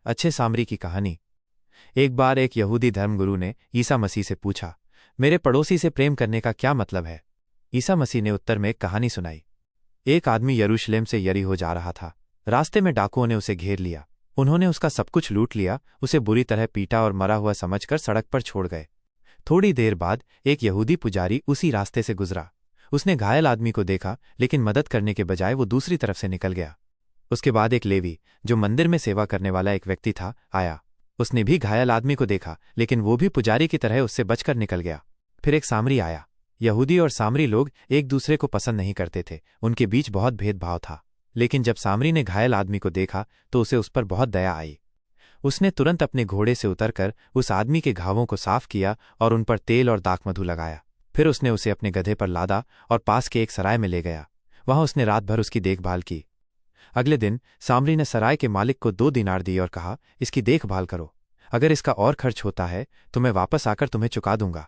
अच्छे सामरी की कहानी। एक बार एक यहूदी धर्मगुरु ने ईसा मसीह से पूछा, मेरे पड़ोसी से प्रेम करने का क्या मतलब है? ईसा मसीह ने उत्तर में एक कहानी सुनाई। एक आदमी यरूशलेम से यरीहो जा रहा था। रास्ते में डाकुओं ने उसे घेर लिया। उन्होंने उसका सब कुछ लूट लिया, उसे बुरी तरह पीटा और मरा हुआ समझकर सड़क पर छोड़ गए। थोड़ी देर बाद एक यहूदी पुजारी उसी रास्ते से गुजरा। उसने घायल आदमी को देखा, लेकिन मदद करने के बजाय वो दूसरी तरफ से निकल गया। उसके बाद एक लेवी, जो मंदिर में सेवा करने वाला एक व्यक्ति था, आया। उसने भी घायल आदमी को देखा, लेकिन वो भी पुजारी की तरह उससे बचकर निकल गया। फिर एक सामरी आया। यहूदी और सामरी लोग एक दूसरे को पसंद नहीं करते थे, उनके बीच बहुत भेदभाव था। लेकिन जब सामरी ने घायल आदमी को देखा तो उसे उस पर बहुत दया आई। उसने तुरंत अपने घोड़े से उतरकर उस आदमी के घावों को साफ किया और उन पर तेल और दाखमधु लगाया। फिर उसने उसे अपने गधे पर लादा और पास के एक सराय में ले गया। वहां उसने रात भर उसकी देखभाल की। अगले दिन सामरी ने सराय के मालिक को 2 दीनार दिए और कहा, इसकी देखभाल करो। अगर इसका और खर्च होता है तो मैं वापस आकर तुम्हें चुका दूंगा।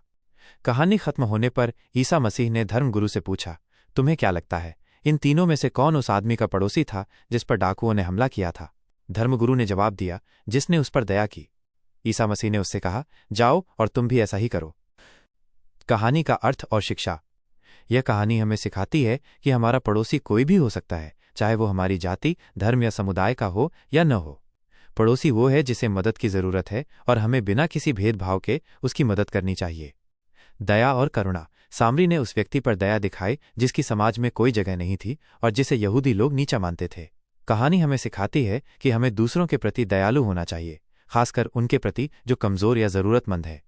कहानी खत्म होने पर ईसा मसीह ने धर्मगुरु से पूछा, तुम्हें क्या लगता है, इन तीनों में से कौन उस आदमी का पड़ोसी था जिस पर डाकुओं ने हमला किया था? धर्मगुरु ने जवाब दिया, जिसने उस पर दया की। ईसा मसीह ने उससे कहा, जाओ और तुम भी ऐसा ही करो। कहानी का अर्थ और शिक्षा। यह कहानी हमें सिखाती है कि हमारा पड़ोसी कोई भी हो सकता है, चाहे वो हमारी जाति, धर्म या समुदाय का हो या न हो। पड़ोसी वो है जिसे मदद की जरूरत है और हमें बिना किसी भेदभाव के उसकी मदद करनी चाहिए। दया और करुणा। सामरी ने उस व्यक्ति पर दया दिखाई जिसकी समाज में कोई जगह नहीं थी और जिसे यहूदी लोग नीचा मानते थे। कहानी हमें सिखाती है कि हमें दूसरों के प्रति दयालु होना चाहिए, खासकर उनके प्रति जो कमजोर या जरूरतमंद है।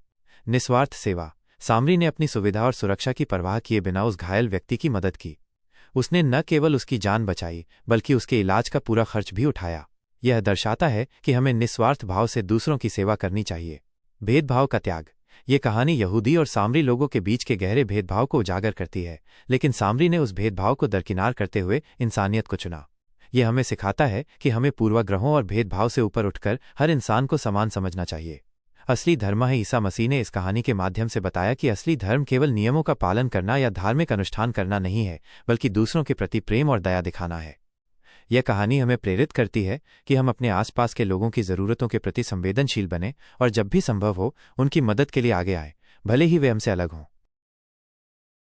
निस्वार्थ सेवा। सामरी ने अपनी सुविधा और सुरक्षा की परवाह किए बिना उस घायल व्यक्ति की मदद की। उसने न केवल उसकी जान बचाई बल्कि उसके इलाज का पूरा खर्च भी उठाया। यह दर्शाता है कि हमें निस्वार्थ भाव से दूसरों की सेवा करनी चाहिए। भेदभाव का त्याग। ये कहानी यहूदी और सामरी लोगों के बीच के गहरे भेदभाव को उजागर करती है, लेकिन सामरी ने उस भेदभाव को दरकिनार करते हुए इंसानियत को चुना। यह हमें सिखाता है कि हमें पूर्वाग्रहों और भेदभाव से ऊपर उठकर हर इंसान को समान समझना चाहिए। असली धर्म है। ईसा मसीह ने इस कहानी के माध्यम से बताया कि असली धर्म केवल नियमों का पालन करना या धार्मिक अनुष्ठान करना नहीं है, बल्कि दूसरों के प्रति प्रेम और दया दिखाना है। यह कहानी हमें प्रेरित करती है कि हम अपने आसपास के लोगों की ज़रूरतों के प्रति संवेदनशील बने और जब भी संभव हो उनकी मदद के लिए आगे आएं, भले ही वे हमसे अलग हों।